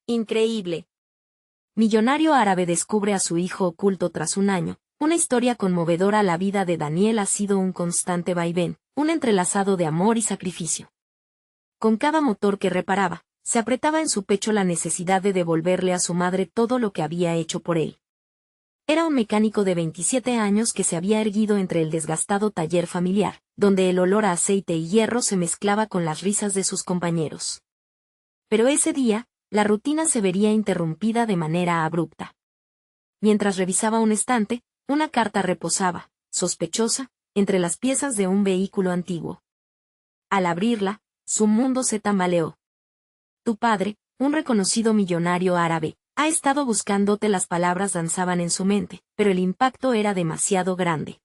Increíble. Millonario árabe descubre a su hijo oculto tras un año. Una historia conmovedora. La vida de Daniel ha sido un constante vaivén, un entrelazado de amor y sacrificio. Con cada motor que reparaba, se apretaba en su pecho la necesidad de devolverle a su madre todo lo que había hecho por él. Era un mecánico de 27 años que se había erguido entre el desgastado taller familiar, donde el olor a aceite y hierro se mezclaba con las risas de sus compañeros. Pero ese día, la rutina se vería interrumpida de manera abrupta. Mientras revisaba un estante, una carta reposaba, sospechosa, entre las piezas de un vehículo antiguo. Al abrirla, su mundo se tambaleó. Tu padre, un reconocido millonario árabe, ha estado buscándote. Las palabras danzaban en su mente, pero el impacto era demasiado grande.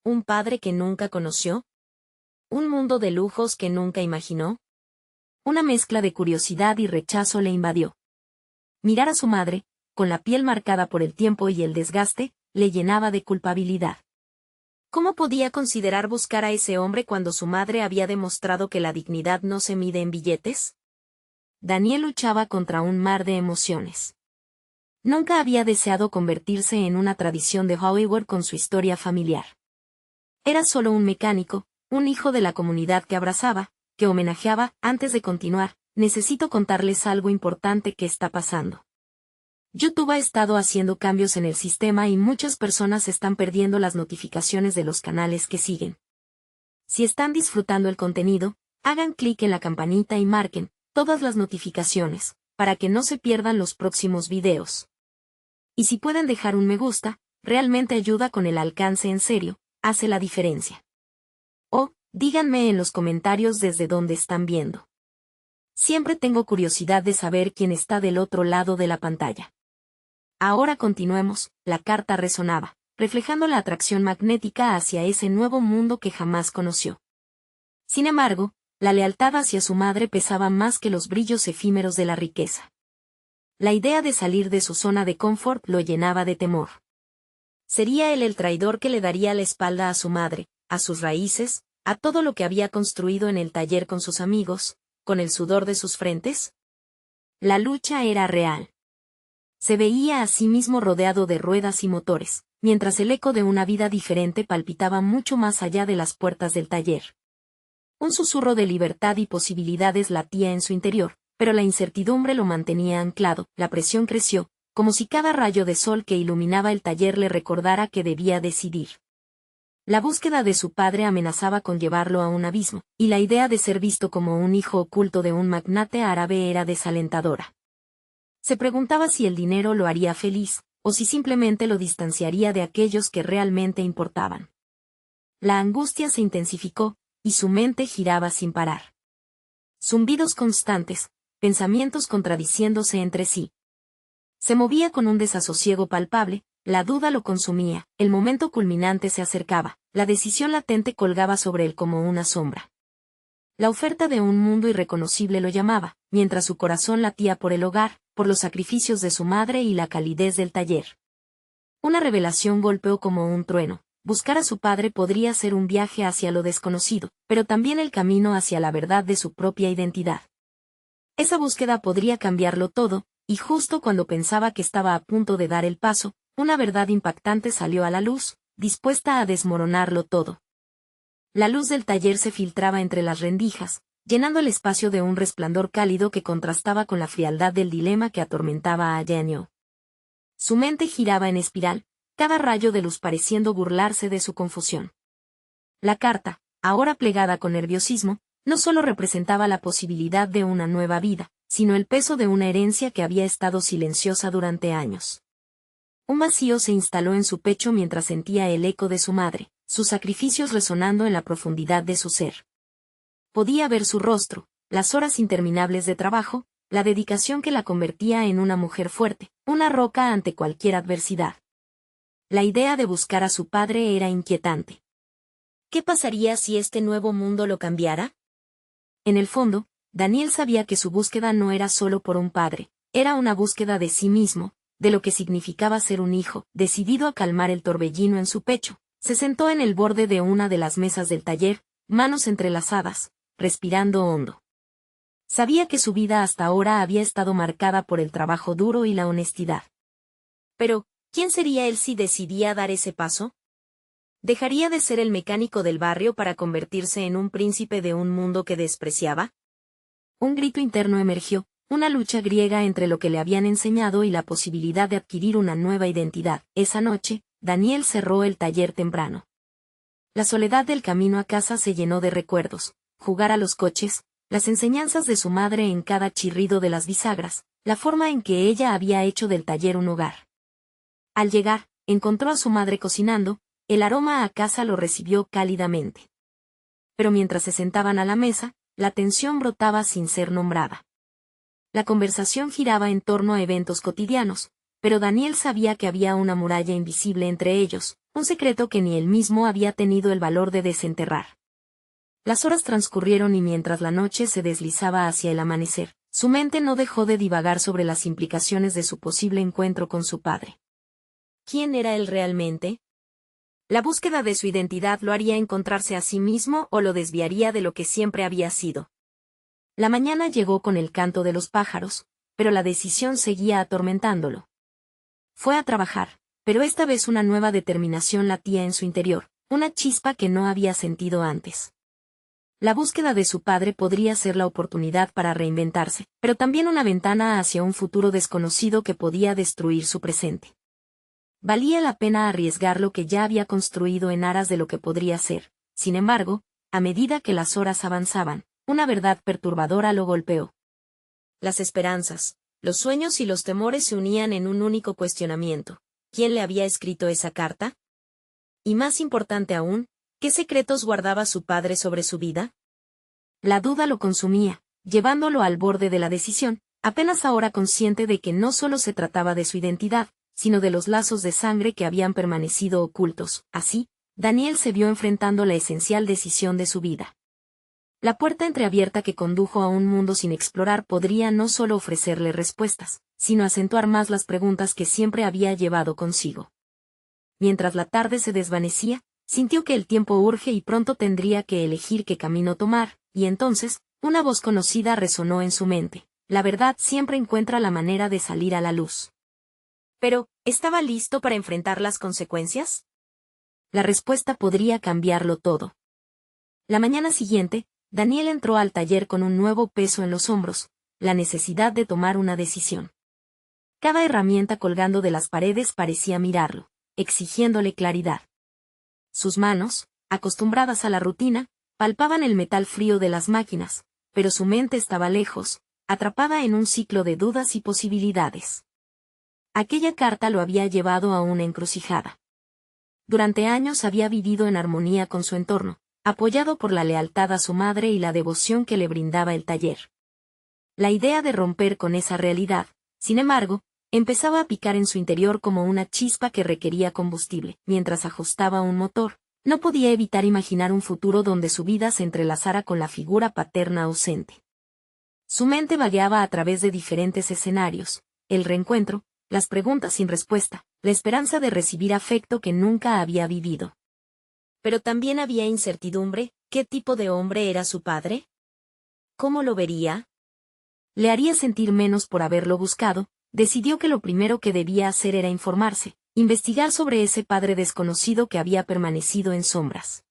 ¿Un padre que nunca conoció? ¿Un mundo de lujos que nunca imaginó? Una mezcla de curiosidad y rechazo le invadió. Mirar a su madre, con la piel marcada por el tiempo y el desgaste, le llenaba de culpabilidad. ¿Cómo podía considerar buscar a ese hombre cuando su madre había demostrado que la dignidad no se mide en billetes? Daniel luchaba contra un mar de emociones. Nunca había deseado convertirse en una tradición de Hollywood con su historia familiar. Era solo un mecánico, un hijo de la comunidad que abrazaba, que homenajeaba. Antes de continuar, necesito contarles algo importante que está pasando. YouTube ha estado haciendo cambios en el sistema y muchas personas están perdiendo las notificaciones de los canales que siguen. Si están disfrutando el contenido, hagan clic en la campanita y marquen todas las notificaciones, para que no se pierdan los próximos videos. Y si pueden dejar un me gusta, realmente ayuda con el alcance. En serio, hace la diferencia. O, díganme en los comentarios desde dónde están viendo. Siempre tengo curiosidad de saber quién está del otro lado de la pantalla. Ahora continuemos. La carta resonaba, reflejando la atracción magnética hacia ese nuevo mundo que jamás conoció. Sin embargo, la lealtad hacia su madre pesaba más que los brillos efímeros de la riqueza. La idea de salir de su zona de confort lo llenaba de temor. ¿Sería él el traidor que le daría la espalda a su madre, a sus raíces, a todo lo que había construido en el taller con sus amigos, con el sudor de sus frentes? La lucha era real. Se veía a sí mismo rodeado de ruedas y motores, mientras el eco de una vida diferente palpitaba mucho más allá de las puertas del taller. Un susurro de libertad y posibilidades latía en su interior, pero la incertidumbre lo mantenía anclado. La presión creció, como si cada rayo de sol que iluminaba el taller le recordara que debía decidir. La búsqueda de su padre amenazaba con llevarlo a un abismo, y la idea de ser visto como un hijo oculto de un magnate árabe era desalentadora. Se preguntaba si el dinero lo haría feliz, o si simplemente lo distanciaría de aquellos que realmente importaban. La angustia se intensificó, y su mente giraba sin parar. Zumbidos constantes, pensamientos contradiciéndose entre sí. Se movía con un desasosiego palpable, la duda lo consumía, el momento culminante se acercaba, la decisión latente colgaba sobre él como una sombra. La oferta de un mundo irreconocible lo llamaba, mientras su corazón latía por el hogar, por los sacrificios de su madre y la calidez del taller. Una revelación golpeó como un trueno. Buscar a su padre podría ser un viaje hacia lo desconocido, pero también el camino hacia la verdad de su propia identidad. Esa búsqueda podría cambiarlo todo, y justo cuando pensaba que estaba a punto de dar el paso, una verdad impactante salió a la luz, dispuesta a desmoronarlo todo. La luz del taller se filtraba entre las rendijas, llenando el espacio de un resplandor cálido que contrastaba con la frialdad del dilema que atormentaba a Daniel. Su mente giraba en espiral, cada rayo de luz pareciendo burlarse de su confusión. La carta, ahora plegada con nerviosismo, no solo representaba la posibilidad de una nueva vida, sino el peso de una herencia que había estado silenciosa durante años. Un vacío se instaló en su pecho mientras sentía el eco de su madre, sus sacrificios resonando en la profundidad de su ser. Podía ver su rostro, las horas interminables de trabajo, la dedicación que la convertía en una mujer fuerte, una roca ante cualquier adversidad. La idea de buscar a su padre era inquietante. ¿Qué pasaría si este nuevo mundo lo cambiara? En el fondo, Daniel sabía que su búsqueda no era solo por un padre, era una búsqueda de sí mismo, de lo que significaba ser un hijo. Decidido a calmar el torbellino en su pecho, se sentó en el borde de una de las mesas del taller, manos entrelazadas, respirando hondo. Sabía que su vida hasta ahora había estado marcada por el trabajo duro y la honestidad. Pero, ¿quién sería él si decidía dar ese paso? ¿Dejaría de ser el mecánico del barrio para convertirse en un príncipe de un mundo que despreciaba? Un grito interno emergió, una lucha griega entre lo que le habían enseñado y la posibilidad de adquirir una nueva identidad. Esa noche, Daniel cerró el taller temprano. La soledad del camino a casa se llenó de recuerdos: jugar a los coches, las enseñanzas de su madre en cada chirrido de las bisagras, la forma en que ella había hecho del taller un hogar. Al llegar, encontró a su madre cocinando, el aroma a casa lo recibió cálidamente. Pero mientras se sentaban a la mesa, la tensión brotaba sin ser nombrada. La conversación giraba en torno a eventos cotidianos, pero Daniel sabía que había una muralla invisible entre ellos, un secreto que ni él mismo había tenido el valor de desenterrar. Las horas transcurrieron y mientras la noche se deslizaba hacia el amanecer, su mente no dejó de divagar sobre las implicaciones de su posible encuentro con su padre. ¿Quién era él realmente? La búsqueda de su identidad lo haría encontrarse a sí mismo o lo desviaría de lo que siempre había sido. La mañana llegó con el canto de los pájaros, pero la decisión seguía atormentándolo. Fue a trabajar, pero esta vez una nueva determinación latía en su interior, una chispa que no había sentido antes. La búsqueda de su padre podría ser la oportunidad para reinventarse, pero también una ventana hacia un futuro desconocido que podía destruir su presente. Valía la pena arriesgar lo que ya había construido en aras de lo que podría ser. Sin embargo, a medida que las horas avanzaban, una verdad perturbadora lo golpeó. Las esperanzas, los sueños y los temores se unían en un único cuestionamiento: ¿quién le había escrito esa carta? Y más importante aún, ¿qué secretos guardaba su padre sobre su vida? La duda lo consumía, llevándolo al borde de la decisión, apenas ahora consciente de que no solo se trataba de su identidad, sino de los lazos de sangre que habían permanecido ocultos. Así, Daniel se vio enfrentando la esencial decisión de su vida. La puerta entreabierta que condujo a un mundo sin explorar podría no solo ofrecerle respuestas, sino acentuar más las preguntas que siempre había llevado consigo. Mientras la tarde se desvanecía, sintió que el tiempo urge y pronto tendría que elegir qué camino tomar, y entonces, una voz conocida resonó en su mente: la verdad siempre encuentra la manera de salir a la luz. Pero, ¿estaba listo para enfrentar las consecuencias? La respuesta podría cambiarlo todo. La mañana siguiente, Daniel entró al taller con un nuevo peso en los hombros: la necesidad de tomar una decisión. Cada herramienta colgando de las paredes parecía mirarlo, exigiéndole claridad. Sus manos, acostumbradas a la rutina, palpaban el metal frío de las máquinas, pero su mente estaba lejos, atrapada en un ciclo de dudas y posibilidades. Aquella carta lo había llevado a una encrucijada. Durante años había vivido en armonía con su entorno, apoyado por la lealtad a su madre y la devoción que le brindaba el taller. La idea de romper con esa realidad, sin embargo, empezaba a picar en su interior como una chispa que requería combustible. Mientras ajustaba un motor, no podía evitar imaginar un futuro donde su vida se entrelazara con la figura paterna ausente. Su mente vagueaba a través de diferentes escenarios: el reencuentro, las preguntas sin respuesta, la esperanza de recibir afecto que nunca había vivido. Pero también había incertidumbre: ¿qué tipo de hombre era su padre? ¿Cómo lo vería? ¿Le haría sentir menos por haberlo buscado? Decidió que lo primero que debía hacer era informarse, investigar sobre ese padre desconocido que había permanecido en sombras.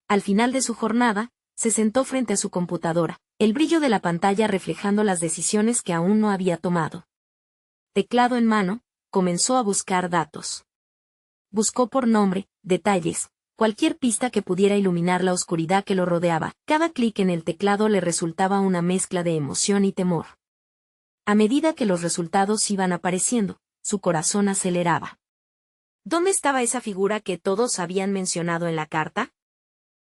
Al final de su jornada, se sentó frente a su computadora, el brillo de la pantalla reflejando las decisiones que aún no había tomado. Teclado en mano, comenzó a buscar datos. Buscó por nombre, detalles, cualquier pista que pudiera iluminar la oscuridad que lo rodeaba. Cada clic en el teclado le resultaba una mezcla de emoción y temor. A medida que los resultados iban apareciendo, su corazón aceleraba. ¿Dónde estaba esa figura que todos habían mencionado en la carta?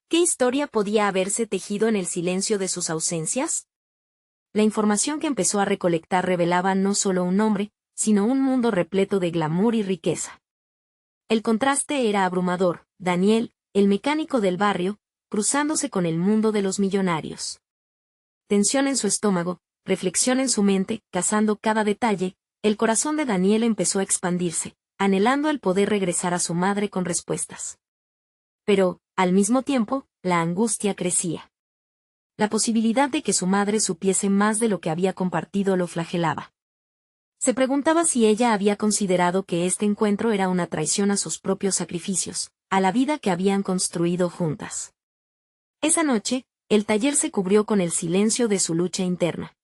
¿Qué historia podía haberse tejido en el silencio de sus ausencias? La información que empezó a recolectar revelaba no solo un nombre, sino un mundo repleto de glamour y riqueza. El contraste era abrumador: Daniel, el mecánico del barrio, cruzándose con el mundo de los millonarios. Tensión en su estómago, reflexión en su mente, cazando cada detalle, el corazón de Daniel empezó a expandirse, anhelando el poder regresar a su madre con respuestas. Pero, al mismo tiempo, la angustia crecía. La posibilidad de que su madre supiese más de lo que había compartido lo flagelaba. Se preguntaba si ella había considerado que este encuentro era una traición a sus propios sacrificios, a la vida que habían construido juntas. Esa noche, el taller se cubrió con el silencio de su lucha interna.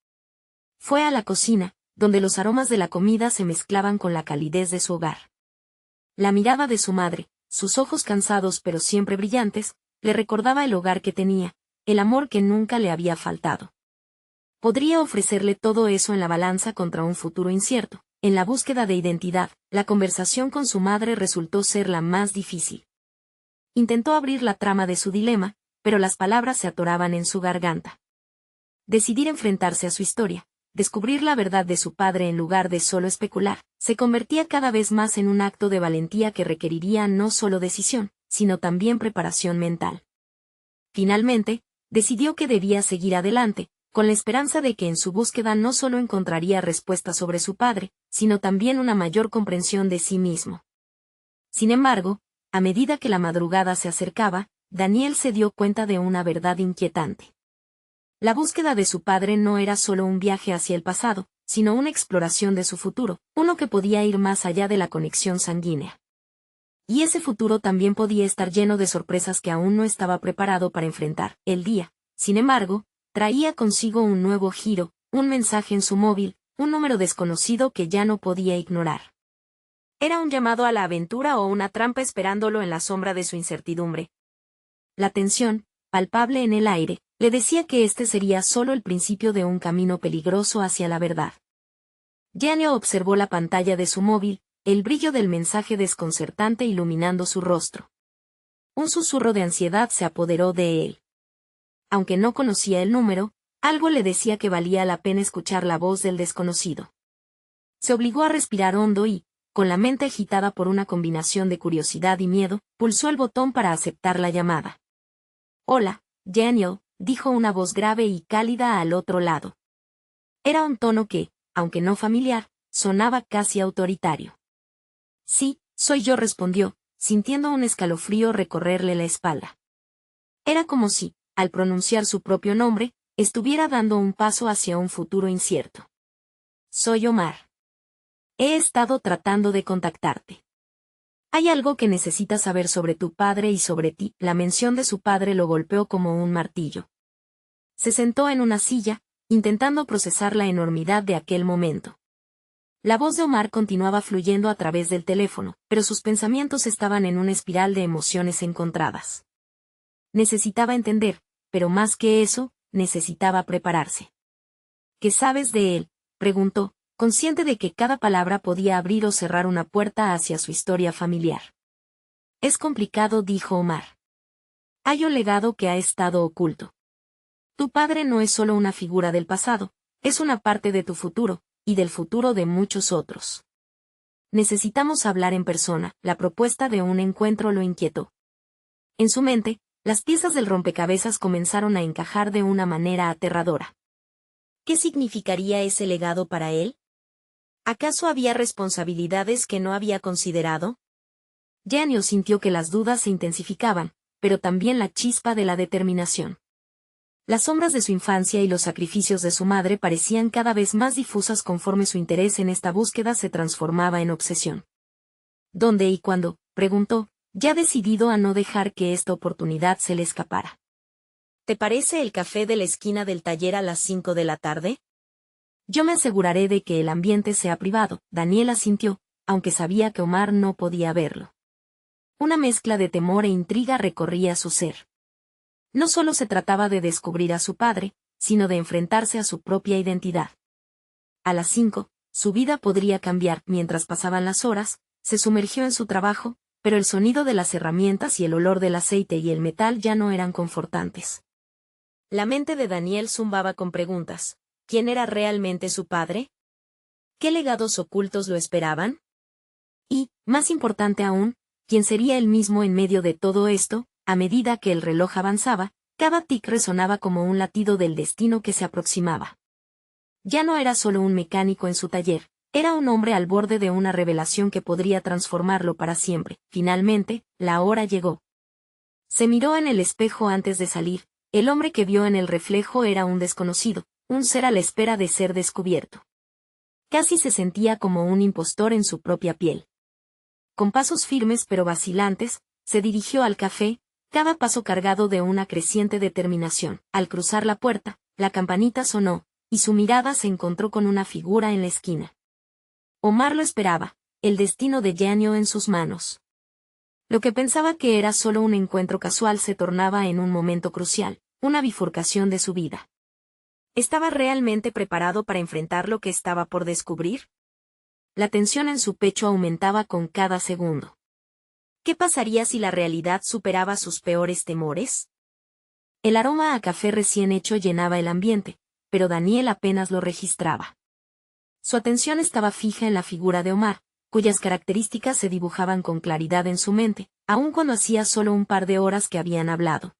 Fue a la cocina, donde los aromas de la comida se mezclaban con la calidez de su hogar. La mirada de su madre, sus ojos cansados pero siempre brillantes, le recordaba el hogar que tenía, el amor que nunca le había faltado. Podría ofrecerle todo eso en la balanza contra un futuro incierto. En la búsqueda de identidad, la conversación con su madre resultó ser la más difícil. Intentó abrir la trama de su dilema, pero las palabras se atoraban en su garganta. Decidir enfrentarse a su historia, descubrir la verdad de su padre en lugar de solo especular, se convertía cada vez más en un acto de valentía que requeriría no solo decisión, sino también preparación mental. Finalmente, decidió que debía seguir adelante, con la esperanza de que en su búsqueda no solo encontraría respuestas sobre su padre, sino también una mayor comprensión de sí mismo. Sin embargo, a medida que la madrugada se acercaba, Daniel se dio cuenta de una verdad inquietante. La búsqueda de su padre no era solo un viaje hacia el pasado, sino una exploración de su futuro, uno que podía ir más allá de la conexión sanguínea. Y ese futuro también podía estar lleno de sorpresas que aún no estaba preparado para enfrentar. El día, sin embargo, traía consigo un nuevo giro, un mensaje en su móvil, un número desconocido que ya no podía ignorar. ¿Era un llamado a la aventura o una trampa esperándolo en la sombra de su incertidumbre? La tensión, palpable en el aire, le decía que este sería solo el principio de un camino peligroso hacia la verdad. Daniel observó la pantalla de su móvil, el brillo del mensaje desconcertante iluminando su rostro. Un susurro de ansiedad se apoderó de él. Aunque no conocía el número, algo le decía que valía la pena escuchar la voz del desconocido. Se obligó a respirar hondo y, con la mente agitada por una combinación de curiosidad y miedo, pulsó el botón para aceptar la llamada. «Hola, Daniel», dijo una voz grave y cálida al otro lado. Era un tono que, aunque no familiar, sonaba casi autoritario. «Sí, soy yo», respondió, sintiendo un escalofrío recorrerle la espalda. Era como si, al pronunciar su propio nombre, estuviera dando un paso hacia un futuro incierto. «Soy Omar. He estado tratando de contactarte. Hay algo que necesitas saber sobre tu padre y sobre ti». La mención de su padre lo golpeó como un martillo. Se sentó en una silla, intentando procesar la enormidad de aquel momento. La voz de Omar continuaba fluyendo a través del teléfono, pero sus pensamientos estaban en una espiral de emociones encontradas. Necesitaba entender, pero más que eso, necesitaba prepararse. «¿Qué sabes de él?», preguntó, consciente de que cada palabra podía abrir o cerrar una puerta hacia su historia familiar. «Es complicado», dijo Omar. «Hay un legado que ha estado oculto. Tu padre no es solo una figura del pasado, es una parte de tu futuro, y del futuro de muchos otros. Necesitamos hablar en persona». La propuesta de un encuentro lo inquietó. En su mente, las piezas del rompecabezas comenzaron a encajar de una manera aterradora. ¿Qué significaría ese legado para él? ¿Acaso había responsabilidades que no había considerado? Daniel sintió que las dudas se intensificaban, pero también la chispa de la determinación. Las sombras de su infancia y los sacrificios de su madre parecían cada vez más difusas conforme su interés en esta búsqueda se transformaba en obsesión. ¿Dónde y cuándo?, preguntó, ya decidido a no dejar que esta oportunidad se le escapara. ¿Te parece el café de la esquina del taller a las 5 de la tarde? Yo me aseguraré de que el ambiente sea privado. Daniel asintió, aunque sabía que Omar no podía verlo. Una mezcla de temor e intriga recorría su ser. No solo se trataba de descubrir a su padre, sino de enfrentarse a su propia identidad. A las 5, su vida podría cambiar. Mientras pasaban las horas, se sumergió en su trabajo, pero el sonido de las herramientas y el olor del aceite y el metal ya no eran confortantes. La mente de Daniel zumbaba con preguntas. ¿Quién era realmente su padre? ¿Qué legados ocultos lo esperaban? Y, más importante aún, ¿quién sería él mismo en medio de todo esto? A medida que el reloj avanzaba, cada tic resonaba como un latido del destino que se aproximaba. Ya no era solo un mecánico en su taller, era un hombre al borde de una revelación que podría transformarlo para siempre. Finalmente, la hora llegó. Se miró en el espejo antes de salir, El hombre que vio en el reflejo era un desconocido, un ser a la espera de ser descubierto. Casi se sentía como un impostor en su propia piel. Con pasos firmes pero vacilantes, se dirigió al café, cada paso cargado de una creciente determinación. Al cruzar la puerta, la campanita sonó, y su mirada se encontró con una figura en la esquina. Omar lo esperaba, el destino de Daniel en sus manos. Lo que pensaba que era solo un encuentro casual se tornaba en un momento crucial, una bifurcación de su vida. ¿Estaba realmente preparado para enfrentar lo que estaba por descubrir? La tensión en su pecho aumentaba con cada segundo. ¿Qué pasaría si la realidad superaba sus peores temores? El aroma a café recién hecho llenaba el ambiente, pero Daniel apenas lo registraba. Su atención estaba fija en la figura de Omar, cuyas características se dibujaban con claridad en su mente, aun cuando hacía solo un par de horas que habían hablado.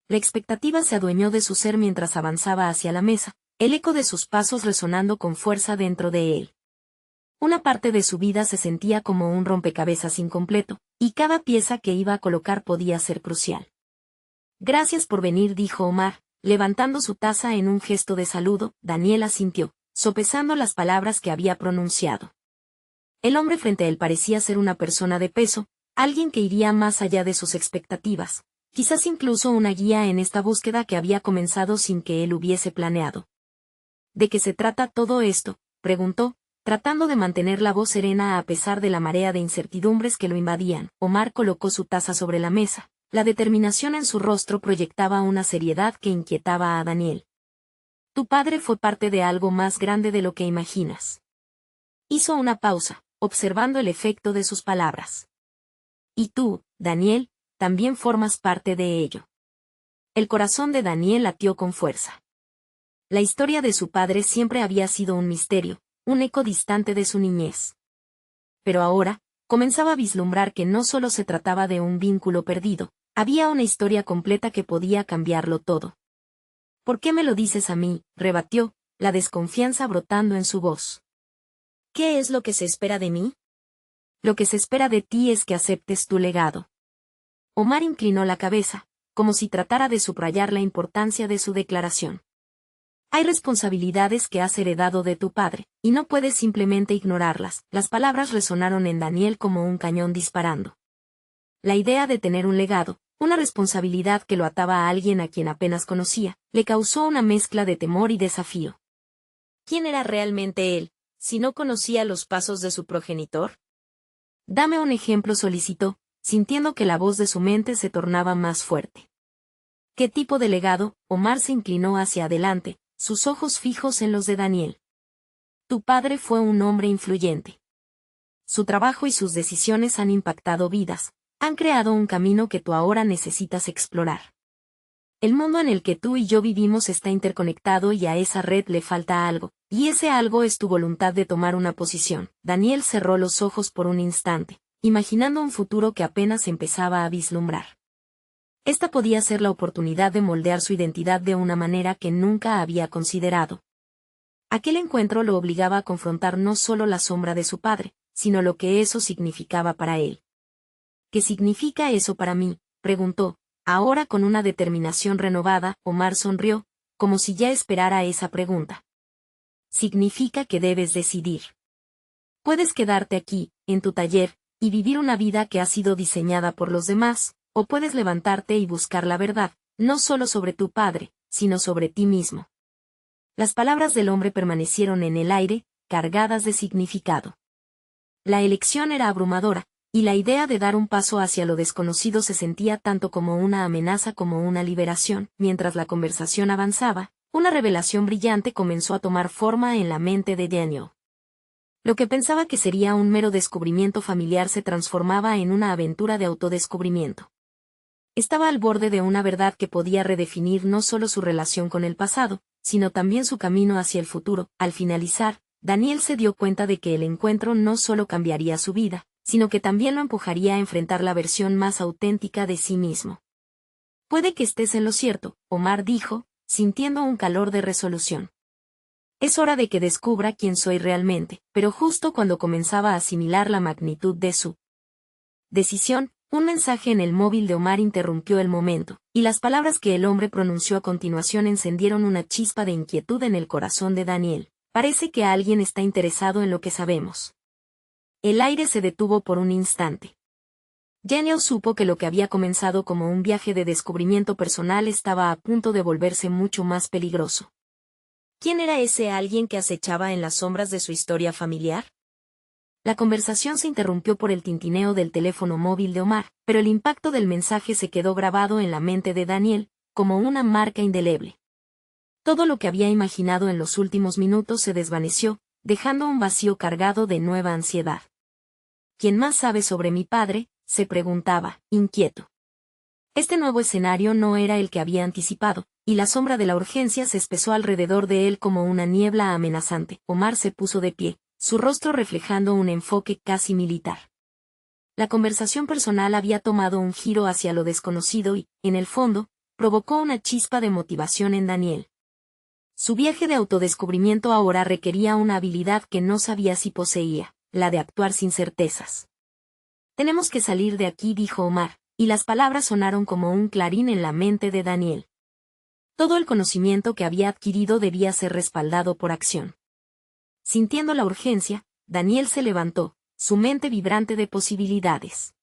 La expectativa se adueñó de su ser mientras avanzaba hacia la mesa, el eco de sus pasos resonando con fuerza dentro de él. Una parte de su vida se sentía como un rompecabezas incompleto, y cada pieza que iba a colocar podía ser crucial. Gracias por venir, dijo Omar, levantando su taza en un gesto de saludo. Daniel asintió, sopesando las palabras que había pronunciado. El hombre frente a él parecía ser una persona de peso, alguien que iría más allá de sus expectativas, quizás incluso una guía en esta búsqueda que había comenzado sin que él hubiese planeado. ¿De qué se trata todo esto?, preguntó, tratando de mantener la voz serena a pesar de la marea de incertidumbres que lo invadían. Omar colocó su taza sobre la mesa. La determinación en su rostro proyectaba una seriedad que inquietaba a Daniel. Tu padre fue parte de algo más grande de lo que imaginas. Hizo una pausa, observando el efecto de sus palabras. Y tú, Daniel, también formas parte de ello. El corazón de Daniel latió con fuerza. La historia de su padre siempre había sido un misterio, un eco distante de su niñez. Pero ahora, comenzaba a vislumbrar que no solo se trataba de un vínculo perdido, había una historia completa que podía cambiarlo todo. ¿Por qué me lo dices a mí?, rebatió, la desconfianza brotando en su voz. ¿Qué es lo que se espera de mí? Lo que se espera de ti es que aceptes tu legado. Omar inclinó la cabeza, como si tratara de subrayar la importancia de su declaración. Hay responsabilidades que has heredado de tu padre, y no puedes simplemente ignorarlas. Las palabras resonaron en Daniel como un cañón disparando. La idea de tener un legado, una responsabilidad que lo ataba a alguien a quien apenas conocía, le causó una mezcla de temor y desafío. ¿Quién era realmente él, si no conocía los pasos de su progenitor? Dame un ejemplo, solicitó, sintiendo que la voz de su mente se tornaba más fuerte. ¿Qué tipo de legado? Omar se inclinó hacia adelante, sus ojos fijos en los de Daniel. Tu padre fue un hombre influyente. Su trabajo y sus decisiones han impactado vidas, han creado un camino que tú ahora necesitas explorar. El mundo en el que tú y yo vivimos está interconectado y a esa red le falta algo, y ese algo es tu voluntad de tomar una posición. Daniel cerró los ojos por un instante, imaginando un futuro que apenas empezaba a vislumbrar. Esta podía ser la oportunidad de moldear su identidad de una manera que nunca había considerado. Aquel encuentro lo obligaba a confrontar no solo la sombra de su padre, sino lo que eso significaba para él. ¿Qué significa eso para mí?, preguntó, ahora con una determinación renovada. Omar sonrió, como si ya esperara esa pregunta. Significa que debes decidir. Puedes quedarte aquí, en tu taller, y vivir una vida que ha sido diseñada por los demás, o puedes levantarte y buscar la verdad, no solo sobre tu padre, sino sobre ti mismo. Las palabras del hombre permanecieron en el aire, cargadas de significado. La elección era abrumadora, y la idea de dar un paso hacia lo desconocido se sentía tanto como una amenaza como una liberación. Mientras la conversación avanzaba, una revelación brillante comenzó a tomar forma en la mente de Daniel. Lo que pensaba que sería un mero descubrimiento familiar se transformaba en una aventura de autodescubrimiento. Estaba al borde de una verdad que podía redefinir no solo su relación con el pasado, sino también su camino hacia el futuro. Al finalizar, Daniel se dio cuenta de que el encuentro no solo cambiaría su vida, sino que también lo empujaría a enfrentar la versión más auténtica de sí mismo. Puede que estés en lo cierto, Omar dijo, sintiendo un calor de resolución. Es hora de que descubra quién soy realmente, pero justo cuando comenzaba a asimilar la magnitud de su decisión, Un mensaje en el móvil de Omar interrumpió el momento, y las palabras que el hombre pronunció a continuación encendieron una chispa de inquietud en el corazón de Daniel. Parece que alguien está interesado en lo que sabemos. El aire se detuvo por un instante. Daniel supo que lo que había comenzado como un viaje de descubrimiento personal estaba a punto de volverse mucho más peligroso. ¿Quién era ese alguien que acechaba en las sombras de su historia familiar? La conversación se interrumpió por el tintineo del teléfono móvil de Omar, pero el impacto del mensaje se quedó grabado en la mente de Daniel, como una marca indeleble. Todo lo que había imaginado en los últimos minutos se desvaneció, dejando un vacío cargado de nueva ansiedad. ¿Quién más sabe sobre mi padre?, se preguntaba, inquieto. Este nuevo escenario no era el que había anticipado, y la sombra de la urgencia se espesó alrededor de él como una niebla amenazante. Omar se puso de pie, su rostro reflejando un enfoque casi militar. La conversación personal había tomado un giro hacia lo desconocido y, en el fondo, provocó una chispa de motivación en Daniel. Su viaje de autodescubrimiento ahora requería una habilidad que no sabía si poseía, la de actuar sin certezas. Tenemos que salir de aquí, dijo Omar, y las palabras sonaron como un clarín en la mente de Daniel. Todo el conocimiento que había adquirido debía ser respaldado por acción. Sintiendo la urgencia, Daniel se levantó, su mente vibrante de posibilidades.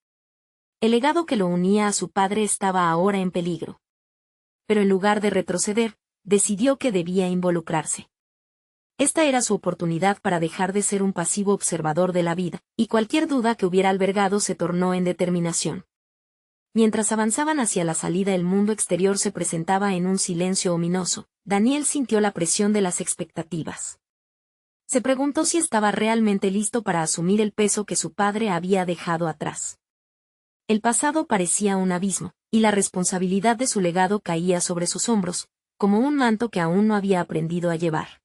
El legado que lo unía a su padre estaba ahora en peligro. Pero en lugar de retroceder, decidió que debía involucrarse. Esta era su oportunidad para dejar de ser un pasivo observador de la vida, y cualquier duda que hubiera albergado se tornó en determinación. Mientras avanzaban hacia la salida, el mundo exterior se presentaba en un silencio ominoso. Daniel sintió la presión de las expectativas. Se preguntó si estaba realmente listo para asumir el peso que su padre había dejado atrás. El pasado parecía un abismo, y la responsabilidad de su legado caía sobre sus hombros, como un manto que aún no había aprendido a llevar.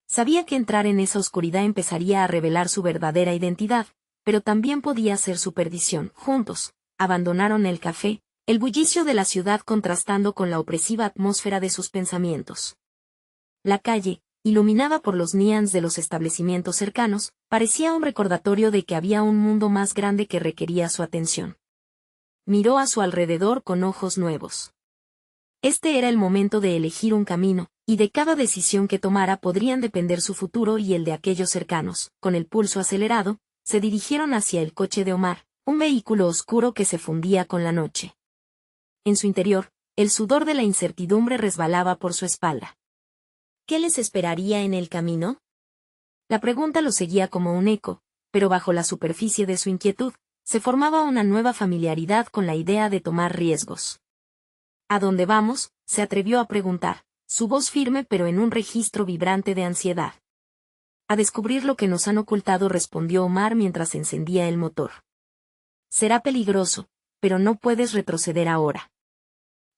Sabía que entrar en esa oscuridad empezaría a revelar su verdadera identidad, pero también podía ser su perdición. Juntos, abandonaron el café, el bullicio de la ciudad contrastando con la opresiva atmósfera de sus pensamientos. La calle, iluminada por los neons de los establecimientos cercanos, parecía un recordatorio de que había un mundo más grande que requería su atención. Miró a su alrededor con ojos nuevos. Este era el momento de elegir un camino, y de cada decisión que tomara podrían depender su futuro y el de aquellos cercanos. Con el pulso acelerado, se dirigieron hacia el coche de Omar, un vehículo oscuro que se fundía con la noche. En su interior, el sudor de la incertidumbre resbalaba por su espalda. ¿Qué les esperaría en el camino? La pregunta lo seguía como un eco, pero bajo la superficie de su inquietud, se formaba una nueva familiaridad con la idea de tomar riesgos. ¿A dónde vamos?, se atrevió a preguntar, su voz firme pero en un registro vibrante de ansiedad. A descubrir lo que nos han ocultado, respondió Omar mientras encendía el motor. Será peligroso, pero no puedes retroceder ahora.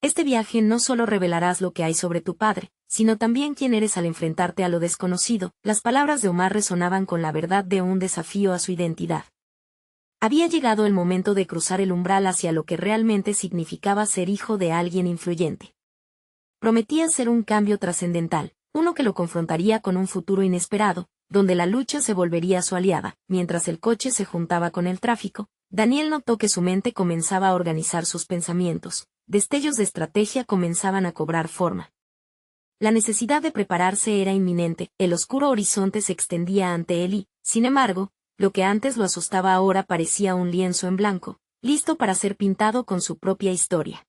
Este viaje no solo revelarás lo que hay sobre tu padre, sino también quién eres al enfrentarte a lo desconocido. Las palabras de Omar resonaban con la verdad de un desafío a su identidad. Había llegado el momento de cruzar el umbral hacia lo que realmente significaba ser hijo de alguien influyente. Prometía ser un cambio trascendental, uno que lo confrontaría con un futuro inesperado, donde la lucha se volvería su aliada. Mientras el coche se juntaba con el tráfico, Daniel notó que su mente comenzaba a organizar sus pensamientos. Destellos de estrategia comenzaban a cobrar forma. La necesidad de prepararse era inminente, el oscuro horizonte se extendía ante él y, sin embargo, lo que antes lo asustaba ahora parecía un lienzo en blanco, listo para ser pintado con su propia historia.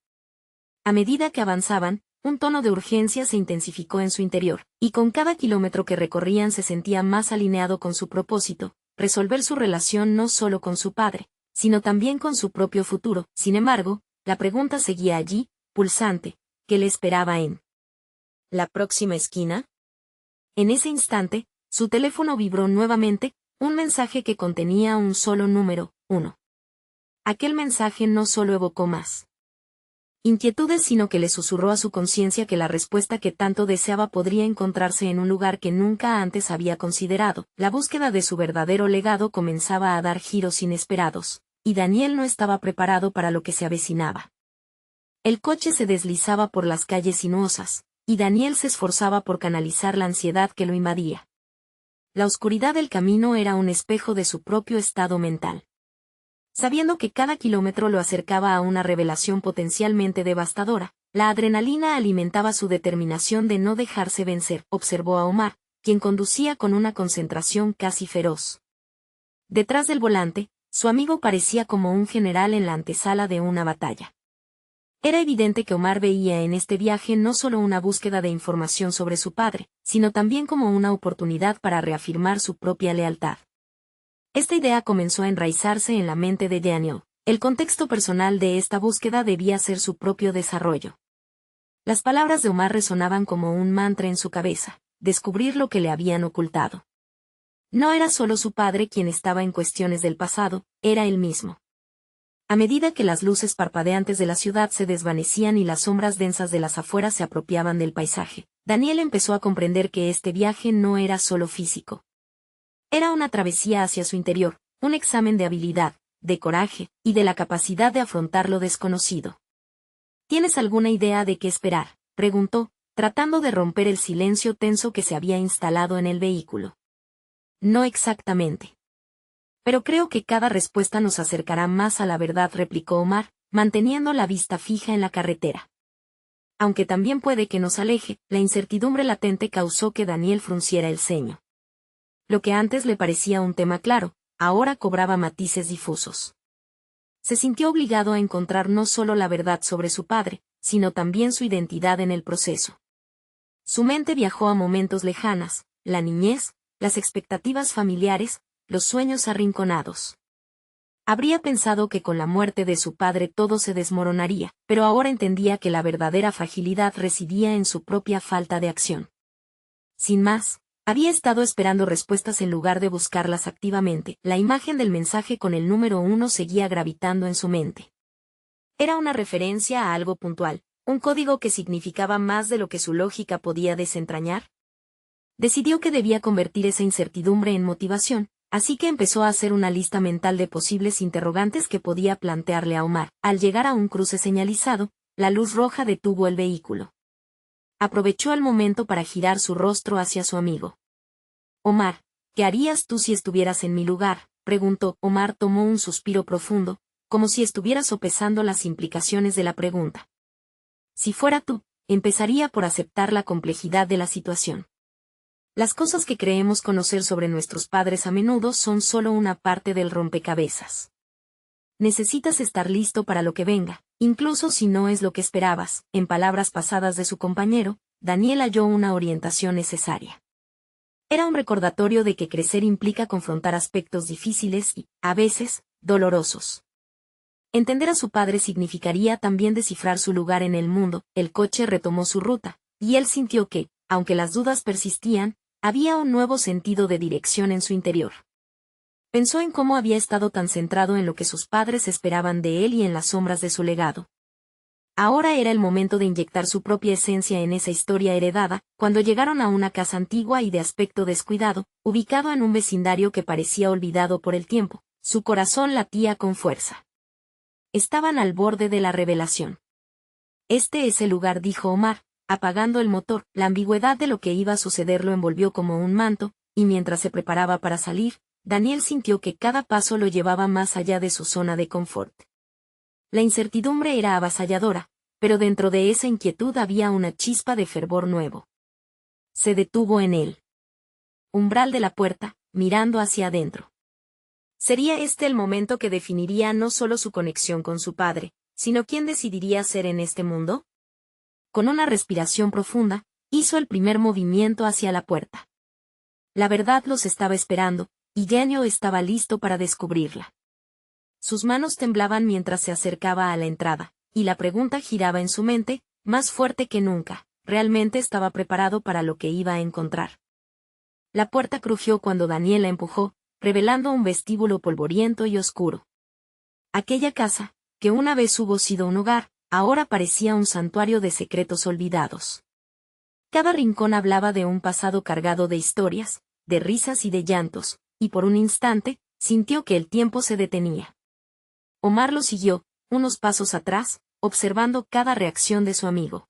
A medida que avanzaban, un tono de urgencia se intensificó en su interior, y con cada kilómetro que recorrían se sentía más alineado con su propósito, resolver su relación no solo con su padre, sino también con su propio futuro. Sin embargo, la pregunta seguía allí, pulsante, ¿qué le esperaba en la próxima esquina? En ese instante, su teléfono vibró nuevamente, un mensaje que contenía un solo número, 1. Aquel mensaje no solo evocó más inquietudes, sino que le susurró a su conciencia que la respuesta que tanto deseaba podría encontrarse en un lugar que nunca antes había considerado. La búsqueda de su verdadero legado comenzaba a dar giros inesperados, y Daniel no estaba preparado para lo que se avecinaba. El coche se deslizaba por las calles sinuosas, y Daniel se esforzaba por canalizar la ansiedad que lo invadía. La oscuridad del camino era un espejo de su propio estado mental. Sabiendo que cada kilómetro lo acercaba a una revelación potencialmente devastadora, la adrenalina alimentaba su determinación de no dejarse vencer, observó a Omar, quien conducía con una concentración casi feroz. Detrás del volante, su amigo parecía como un general en la antesala de una batalla. Era evidente que Omar veía en este viaje no solo una búsqueda de información sobre su padre, sino también como una oportunidad para reafirmar su propia lealtad. Esta idea comenzó a enraizarse en la mente de Daniel. El contexto personal de esta búsqueda debía ser su propio desarrollo. Las palabras de Omar resonaban como un mantra en su cabeza: descubrir lo que le habían ocultado. No era solo su padre quien estaba en cuestiones del pasado, era él mismo. A medida que las luces parpadeantes de la ciudad se desvanecían y las sombras densas de las afueras se apropiaban del paisaje, Daniel empezó a comprender que este viaje no era solo físico. Era una travesía hacia su interior, un examen de habilidad, de coraje, y de la capacidad de afrontar lo desconocido. ¿Tienes alguna idea de qué esperar?, preguntó, tratando de romper el silencio tenso que se había instalado en el vehículo. No exactamente. Pero creo que cada respuesta nos acercará más a la verdad, replicó Omar, manteniendo la vista fija en la carretera. Aunque también puede que nos aleje, la incertidumbre latente causó que Daniel frunciera el ceño. Lo que antes le parecía un tema claro, ahora cobraba matices difusos. Se sintió obligado a encontrar no solo la verdad sobre su padre, sino también su identidad en el proceso. Su mente viajó a momentos lejanos, la niñez, las expectativas familiares, los sueños arrinconados. Habría pensado que con la muerte de su padre todo se desmoronaría, pero ahora entendía que la verdadera fragilidad residía en su propia falta de acción. Sin más, había estado esperando respuestas en lugar de buscarlas activamente. La imagen del mensaje con el número 1 seguía gravitando en su mente. Era una referencia a algo puntual, un código que significaba más de lo que su lógica podía desentrañar. Decidió que debía convertir esa incertidumbre en motivación, así que empezó a hacer una lista mental de posibles interrogantes que podía plantearle a Omar. Al llegar a un cruce señalizado, la luz roja detuvo el vehículo. Aprovechó el momento para girar su rostro hacia su amigo. Omar, ¿qué harías tú si estuvieras en mi lugar?, preguntó. Omar tomó un suspiro profundo, como si estuviera sopesando las implicaciones de la pregunta. Si fuera tú, empezaría por aceptar la complejidad de la situación. Las cosas que creemos conocer sobre nuestros padres a menudo son solo una parte del rompecabezas. Necesitas estar listo para lo que venga, incluso si no es lo que esperabas. En palabras pasadas de su compañero, Daniel halló una orientación necesaria. Era un recordatorio de que crecer implica confrontar aspectos difíciles y, a veces, dolorosos. Entender a su padre significaría también descifrar su lugar en el mundo. El coche retomó su ruta, y él sintió que, aunque las dudas persistían, había un nuevo sentido de dirección en su interior. Pensó en cómo había estado tan centrado en lo que sus padres esperaban de él y en las sombras de su legado. Ahora era el momento de inyectar su propia esencia en esa historia heredada. Cuando llegaron a una casa antigua y de aspecto descuidado, ubicado en un vecindario que parecía olvidado por el tiempo, su corazón latía con fuerza. Estaban al borde de la revelación. Este es el lugar, dijo Omar, apagando el motor. La ambigüedad de lo que iba a suceder lo envolvió como un manto, y mientras se preparaba para salir, Daniel sintió que cada paso lo llevaba más allá de su zona de confort. La incertidumbre era avasalladora, pero dentro de esa inquietud había una chispa de fervor nuevo. Se detuvo en el umbral de la puerta, mirando hacia adentro. Sería este el momento que definiría no solo su conexión con su padre, sino quién decidiría ser en este mundo. Con una respiración profunda, hizo el primer movimiento hacia la puerta. La verdad los estaba esperando, y Daniel estaba listo para descubrirla. Sus manos temblaban mientras se acercaba a la entrada, y la pregunta giraba en su mente, más fuerte que nunca. ¿Realmente estaba preparado para lo que iba a encontrar? La puerta crujió cuando Daniel la empujó, revelando un vestíbulo polvoriento y oscuro. Aquella casa, que una vez hubo sido un hogar, ahora parecía un santuario de secretos olvidados. Cada rincón hablaba de un pasado cargado de historias, de risas y de llantos, y por un instante, sintió que el tiempo se detenía. Omar lo siguió, unos pasos atrás, observando cada reacción de su amigo.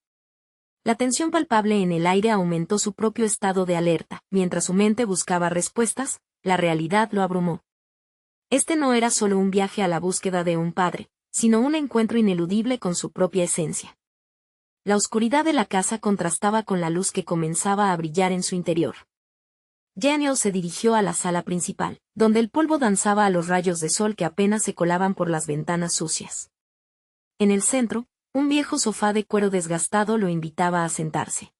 La tensión palpable en el aire aumentó su propio estado de alerta. Mientras su mente buscaba respuestas, la realidad lo abrumó. Este no era solo un viaje a la búsqueda de un padre, sino un encuentro ineludible con su propia esencia. La oscuridad de la casa contrastaba con la luz que comenzaba a brillar en su interior. Daniel se dirigió a la sala principal, donde el polvo danzaba a los rayos de sol que apenas se colaban por las ventanas sucias. En el centro, un viejo sofá de cuero desgastado lo invitaba a sentarse.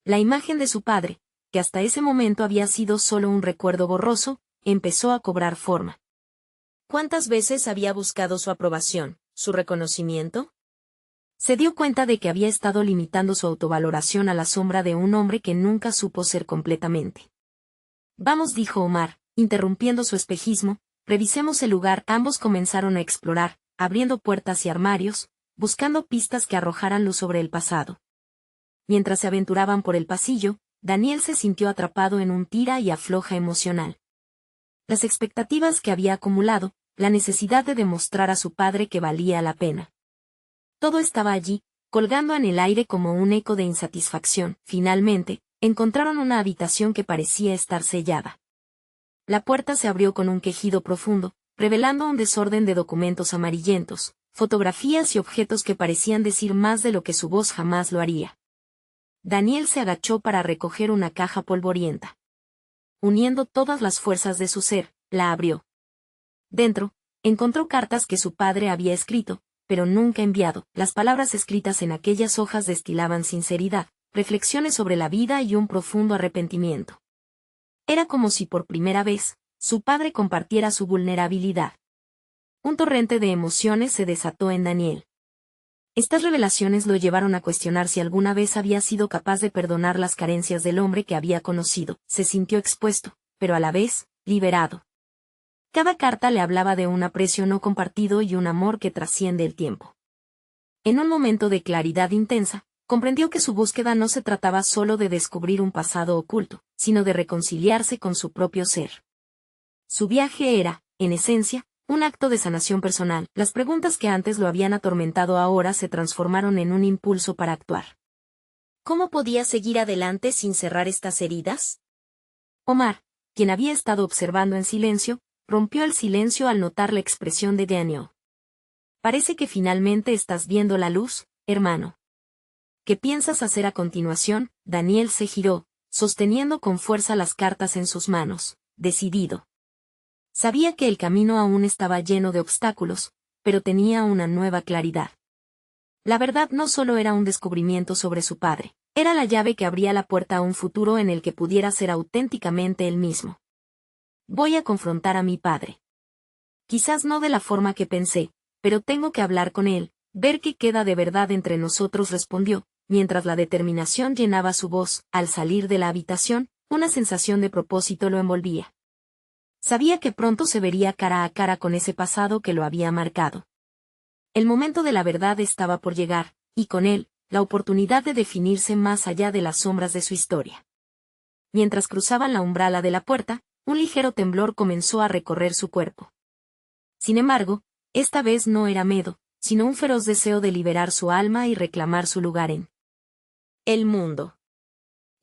La imagen de su padre, que hasta ese momento había sido solo un recuerdo borroso, empezó a cobrar forma. ¿Cuántas veces había buscado su aprobación, su reconocimiento? Se dio cuenta de que había estado limitando su autovaloración a la sombra de un hombre que nunca supo ser completamente. Vamos, dijo Omar, interrumpiendo su espejismo, revisemos el lugar. Ambos comenzaron a explorar, abriendo puertas y armarios, buscando pistas que arrojaran luz sobre el pasado. Mientras se aventuraban por el pasillo, Daniel se sintió atrapado en un tira y afloja emocional. Las expectativas que había acumulado, la necesidad de demostrar a su padre que valía la pena. Todo estaba allí, colgando en el aire como un eco de insatisfacción. Finalmente, encontraron una habitación que parecía estar sellada. La puerta se abrió con un quejido profundo, revelando un desorden de documentos amarillentos, fotografías y objetos que parecían decir más de lo que su voz jamás lo haría. Daniel se agachó para recoger una caja polvorienta. Uniendo todas las fuerzas de su ser, la abrió. Dentro, encontró cartas que su padre había escrito, pero nunca enviado. Las palabras escritas en aquellas hojas destilaban sinceridad, reflexiones sobre la vida y un profundo arrepentimiento. Era como si por primera vez, su padre compartiera su vulnerabilidad. Un torrente de emociones se desató en Daniel. Estas revelaciones lo llevaron a cuestionar si alguna vez había sido capaz de perdonar las carencias del hombre que había conocido. Se sintió expuesto, pero a la vez, liberado. Cada carta le hablaba de un aprecio no compartido y un amor que trasciende el tiempo. En un momento de claridad intensa, comprendió que su búsqueda no se trataba solo de descubrir un pasado oculto, sino de reconciliarse con su propio ser. Su viaje era, en esencia, un acto de sanación personal. Las preguntas que antes lo habían atormentado ahora se transformaron en un impulso para actuar. ¿Cómo podía seguir adelante sin cerrar estas heridas? Omar, quien había estado observando en silencio, rompió el silencio al notar la expresión de Daniel. Parece que finalmente estás viendo la luz, hermano. ¿Qué piensas hacer a continuación? Daniel se giró, sosteniendo con fuerza las cartas en sus manos, decidido. Sabía que el camino aún estaba lleno de obstáculos, pero tenía una nueva claridad. La verdad no solo era un descubrimiento sobre su padre, era la llave que abría la puerta a un futuro en el que pudiera ser auténticamente él mismo. Voy a confrontar a mi padre. Quizás no de la forma que pensé, pero tengo que hablar con él, ver qué queda de verdad entre nosotros, respondió, mientras la determinación llenaba su voz. Al salir de la habitación, una sensación de propósito lo envolvía. Sabía que pronto se vería cara a cara con ese pasado que lo había marcado. El momento de la verdad estaba por llegar, y con él, la oportunidad de definirse más allá de las sombras de su historia. Mientras cruzaban la umbrala de la puerta, un ligero temblor comenzó a recorrer su cuerpo. Sin embargo, esta vez no era miedo, sino un feroz deseo de liberar su alma y reclamar su lugar en el mundo.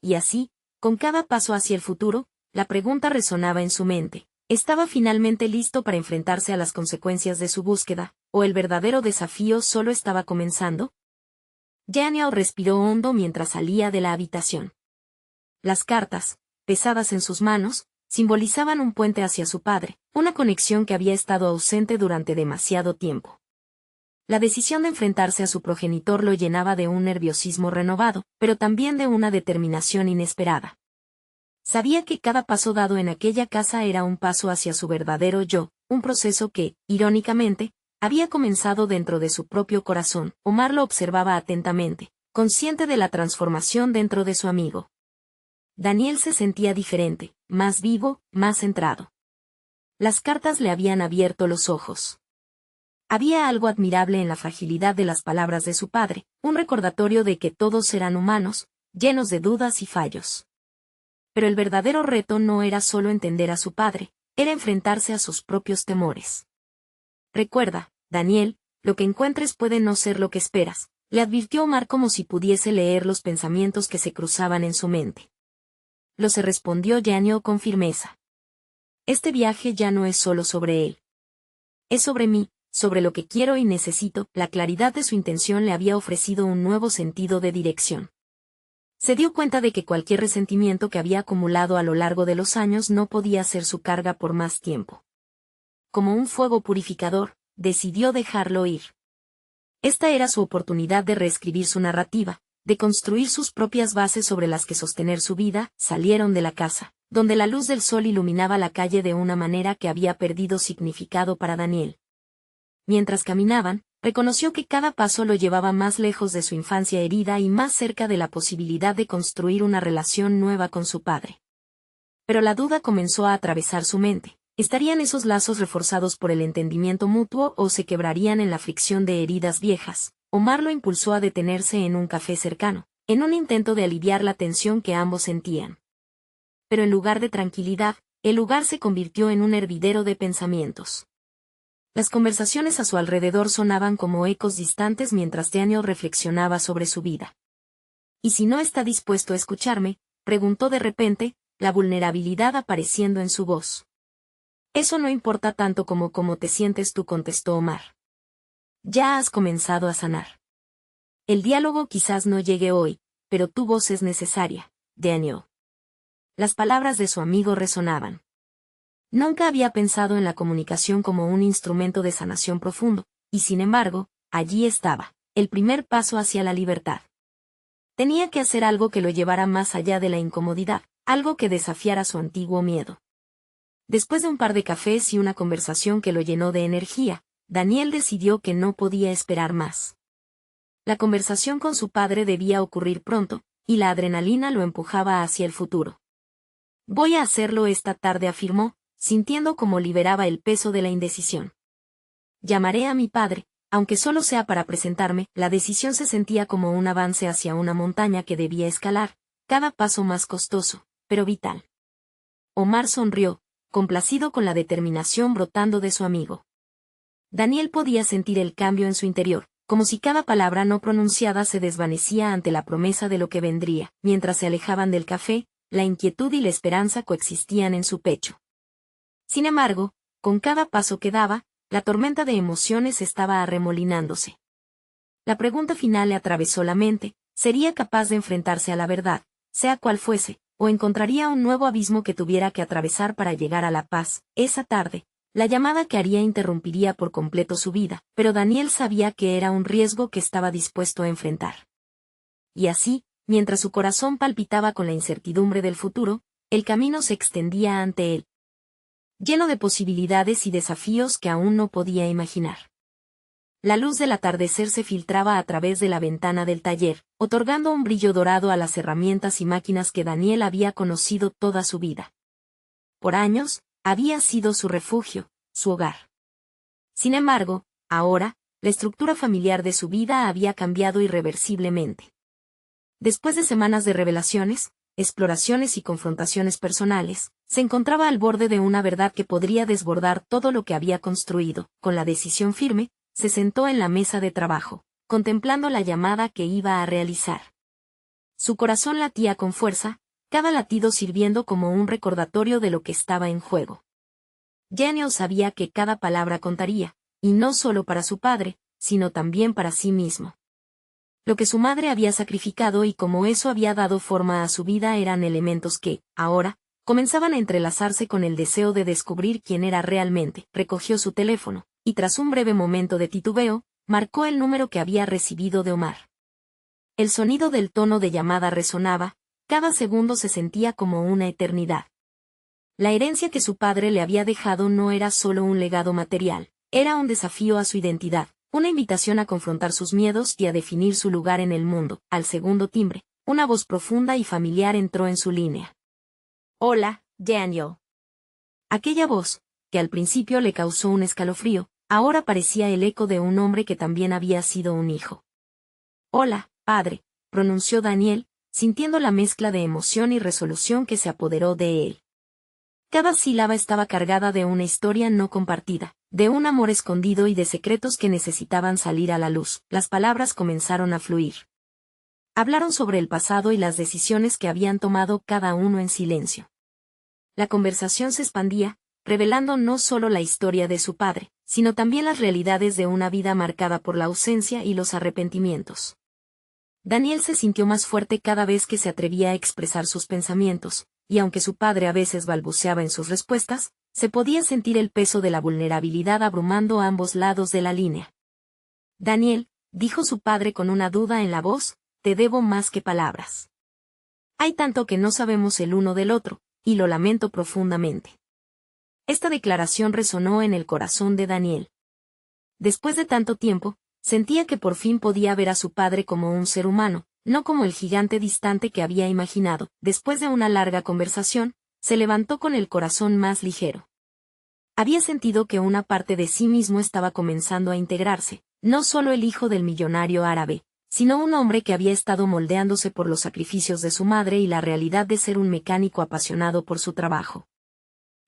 Y así, con cada paso hacia el futuro, la pregunta resonaba en su mente. ¿Estaba finalmente listo para enfrentarse a las consecuencias de su búsqueda, o el verdadero desafío solo estaba comenzando? Daniel respiró hondo mientras salía de la habitación. Las cartas, pesadas en sus manos, simbolizaban un puente hacia su padre, una conexión que había estado ausente durante demasiado tiempo. La decisión de enfrentarse a su progenitor lo llenaba de un nerviosismo renovado, pero también de una determinación inesperada. Sabía que cada paso dado en aquella casa era un paso hacia su verdadero yo, un proceso que, irónicamente, había comenzado dentro de su propio corazón. Omar lo observaba atentamente, consciente de la transformación dentro de su amigo. Daniel se sentía diferente, más vivo, más centrado. Las cartas le habían abierto los ojos. Había algo admirable en la fragilidad de las palabras de su padre, un recordatorio de que todos eran humanos, llenos de dudas y fallos. Pero el verdadero reto no era solo entender a su padre, era enfrentarse a sus propios temores. Recuerda, Daniel, lo que encuentres puede no ser lo que esperas, le advirtió Omar como si pudiese leer los pensamientos que se cruzaban en su mente. Lo se respondió Daniel con firmeza. Este viaje ya no es solo sobre él. Es sobre mí, sobre lo que quiero y necesito. La claridad de su intención le había ofrecido un nuevo sentido de dirección. Se dio cuenta de que cualquier resentimiento que había acumulado a lo largo de los años no podía ser su carga por más tiempo. Como un fuego purificador, decidió dejarlo ir. Esta era su oportunidad de reescribir su narrativa, de construir sus propias bases sobre las que sostener su vida. Salieron de la casa, donde la luz del sol iluminaba la calle de una manera que había perdido significado para Daniel. Mientras caminaban, reconoció que cada paso lo llevaba más lejos de su infancia herida y más cerca de la posibilidad de construir una relación nueva con su padre. Pero la duda comenzó a atravesar su mente. ¿Estarían esos lazos reforzados por el entendimiento mutuo o se quebrarían en la fricción de heridas viejas? Omar lo impulsó a detenerse en un café cercano, en un intento de aliviar la tensión que ambos sentían. Pero en lugar de tranquilidad, el lugar se convirtió en un hervidero de pensamientos. Las conversaciones a su alrededor sonaban como ecos distantes mientras Daniel reflexionaba sobre su vida. ¿Y si no está dispuesto a escucharme?, preguntó de repente, la vulnerabilidad apareciendo en su voz. Eso no importa tanto como cómo te sientes tú, contestó Omar. Ya has comenzado a sanar. El diálogo quizás no llegue hoy, pero tu voz es necesaria, Daniel. Las palabras de su amigo resonaban. Nunca había pensado en la comunicación como un instrumento de sanación profundo, y sin embargo, allí estaba, el primer paso hacia la libertad. Tenía que hacer algo que lo llevara más allá de la incomodidad, algo que desafiara su antiguo miedo. Después de un par de cafés y una conversación que lo llenó de energía, Daniel decidió que no podía esperar más. La conversación con su padre debía ocurrir pronto, y la adrenalina lo empujaba hacia el futuro. Voy a hacerlo esta tarde, afirmó, sintiendo cómo liberaba el peso de la indecisión. Llamaré a mi padre, aunque solo sea para presentarme. La decisión se sentía como un avance hacia una montaña que debía escalar, cada paso más costoso, pero vital. Omar sonrió, complacido con la determinación brotando de su amigo. Daniel podía sentir el cambio en su interior, como si cada palabra no pronunciada se desvanecía ante la promesa de lo que vendría. Mientras se alejaban del café, la inquietud y la esperanza coexistían en su pecho. Sin embargo, con cada paso que daba, la tormenta de emociones estaba arremolinándose. La pregunta final le atravesó la mente: ¿sería capaz de enfrentarse a la verdad, sea cual fuese, o encontraría un nuevo abismo que tuviera que atravesar para llegar a la paz? Esa tarde, la llamada que haría interrumpiría por completo su vida, pero Daniel sabía que era un riesgo que estaba dispuesto a enfrentar. Y así, mientras su corazón palpitaba con la incertidumbre del futuro, el camino se extendía ante él, lleno de posibilidades y desafíos que aún no podía imaginar. La luz del atardecer se filtraba a través de la ventana del taller, otorgando un brillo dorado a las herramientas y máquinas que Daniel había conocido toda su vida. Por años, había sido su refugio, su hogar. Sin embargo, ahora, la estructura familiar de su vida había cambiado irreversiblemente. Después de semanas de revelaciones, exploraciones y confrontaciones personales, se encontraba al borde de una verdad que podría desbordar todo lo que había construido. Con la decisión firme, se sentó en la mesa de trabajo, contemplando la llamada que iba a realizar. Su corazón latía con fuerza, cada latido sirviendo como un recordatorio de lo que estaba en juego. Daniel sabía que cada palabra contaría, y no solo para su padre, sino también para sí mismo. Lo que su madre había sacrificado y cómo eso había dado forma a su vida eran elementos que, ahora, comenzaban a entrelazarse con el deseo de descubrir quién era realmente. Recogió su teléfono, y tras un breve momento de titubeo, marcó el número que había recibido de Omar. El sonido del tono de llamada resonaba, cada segundo se sentía como una eternidad. La herencia que su padre le había dejado no era solo un legado material, era un desafío a su identidad, una invitación a confrontar sus miedos y a definir su lugar en el mundo. Al segundo timbre, una voz profunda y familiar entró en su línea. Hola, Daniel. Aquella voz, que al principio le causó un escalofrío, ahora parecía el eco de un hombre que también había sido un hijo. Hola, padre, pronunció Daniel, sintiendo la mezcla de emoción y resolución que se apoderó de él. Cada sílaba estaba cargada de una historia no compartida, de un amor escondido y de secretos que necesitaban salir a la luz. Las palabras comenzaron a fluir. Hablaron sobre el pasado y las decisiones que habían tomado cada uno en silencio. La conversación se expandía, revelando no solo la historia de su padre, sino también las realidades de una vida marcada por la ausencia y los arrepentimientos. Daniel se sintió más fuerte cada vez que se atrevía a expresar sus pensamientos, y aunque su padre a veces balbuceaba en sus respuestas, se podía sentir el peso de la vulnerabilidad abrumando a ambos lados de la línea. Daniel, dijo su padre con una duda en la voz, te debo más que palabras. Hay tanto que no sabemos el uno del otro, y lo lamento profundamente. Esta declaración resonó en el corazón de Daniel. Después de tanto tiempo, sentía que por fin podía ver a su padre como un ser humano, no como el gigante distante que había imaginado. Después de una larga conversación, se levantó con el corazón más ligero. Había sentido que una parte de sí mismo estaba comenzando a integrarse, no solo el hijo del millonario árabe, sino un hombre que había estado moldeándose por los sacrificios de su madre y la realidad de ser un mecánico apasionado por su trabajo.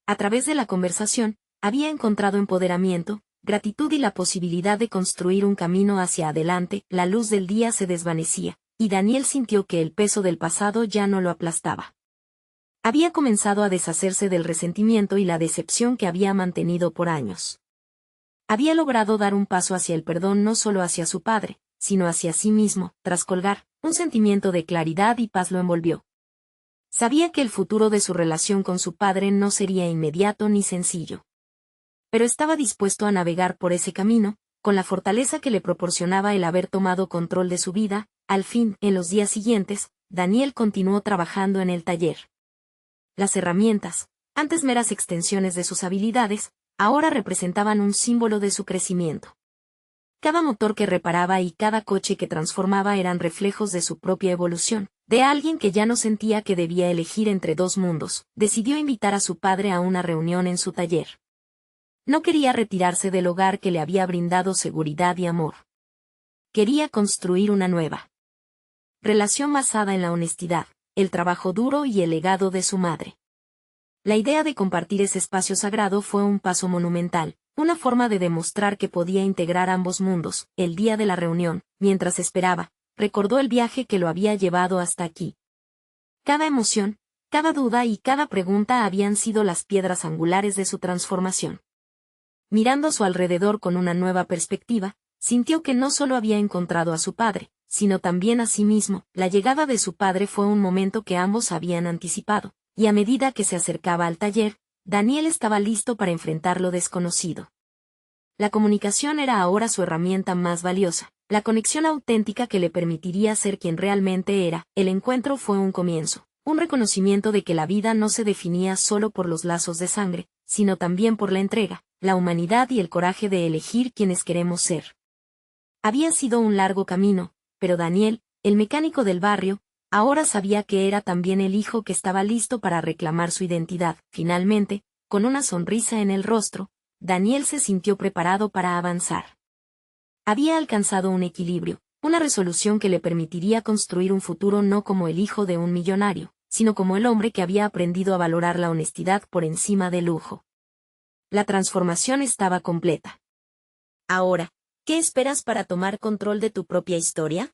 A través de la conversación, había encontrado empoderamiento, gratitud y la posibilidad de construir un camino hacia adelante. La luz del día se desvanecía, y Daniel sintió que el peso del pasado ya no lo aplastaba. Había comenzado a deshacerse del resentimiento y la decepción que había mantenido por años. Había logrado dar un paso hacia el perdón no solo hacia su padre, sino hacia sí mismo. Tras colgar, un sentimiento de claridad y paz lo envolvió. Sabía que el futuro de su relación con su padre no sería inmediato ni sencillo. Pero estaba dispuesto a navegar por ese camino, con la fortaleza que le proporcionaba el haber tomado control de su vida. Al fin, en los días siguientes, Daniel continuó trabajando en el taller. Las herramientas, antes meras extensiones de sus habilidades, ahora representaban un símbolo de su crecimiento. Cada motor que reparaba y cada coche que transformaba eran reflejos de su propia evolución. De alguien que ya no sentía que debía elegir entre dos mundos, decidió invitar a su padre a una reunión en su taller. No quería retirarse del hogar que le había brindado seguridad y amor. Quería construir una nueva relación basada en la honestidad, el trabajo duro y el legado de su madre. La idea de compartir ese espacio sagrado fue un paso monumental, una forma de demostrar que podía integrar ambos mundos. El día de la reunión, mientras esperaba, recordó el viaje que lo había llevado hasta aquí. Cada emoción, cada duda y cada pregunta habían sido las piedras angulares de su transformación. Mirando a su alrededor con una nueva perspectiva, sintió que no solo había encontrado a su padre, sino también a sí mismo. La llegada de su padre fue un momento que ambos habían anticipado, y a medida que se acercaba al taller, Daniel estaba listo para enfrentar lo desconocido. La comunicación era ahora su herramienta más valiosa, la conexión auténtica que le permitiría ser quien realmente era. El encuentro fue un comienzo, un reconocimiento de que la vida no se definía solo por los lazos de sangre, sino también por la entrega, la humanidad y el coraje de elegir quienes queremos ser. Había sido un largo camino, pero Daniel, el mecánico del barrio, ahora sabía que era también el hijo que estaba listo para reclamar su identidad. Finalmente, con una sonrisa en el rostro, Daniel se sintió preparado para avanzar. Había alcanzado un equilibrio, una resolución que le permitiría construir un futuro no como el hijo de un millonario, sino como el hombre que había aprendido a valorar la honestidad por encima del lujo. La transformación estaba completa. Ahora, ¿qué esperas para tomar control de tu propia historia?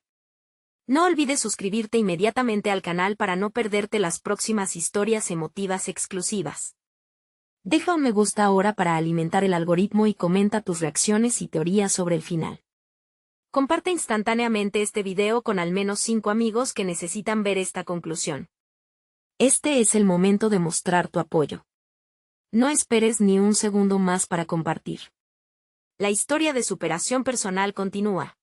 No olvides suscribirte inmediatamente al canal para no perderte las próximas historias emotivas exclusivas. Deja un me gusta ahora para alimentar el algoritmo y comenta tus reacciones y teorías sobre el final. Comparte instantáneamente este video con al menos 5 amigos que necesitan ver esta conclusión. Este es el momento de mostrar tu apoyo. No esperes ni un segundo más para compartir. La historia de superación personal continúa.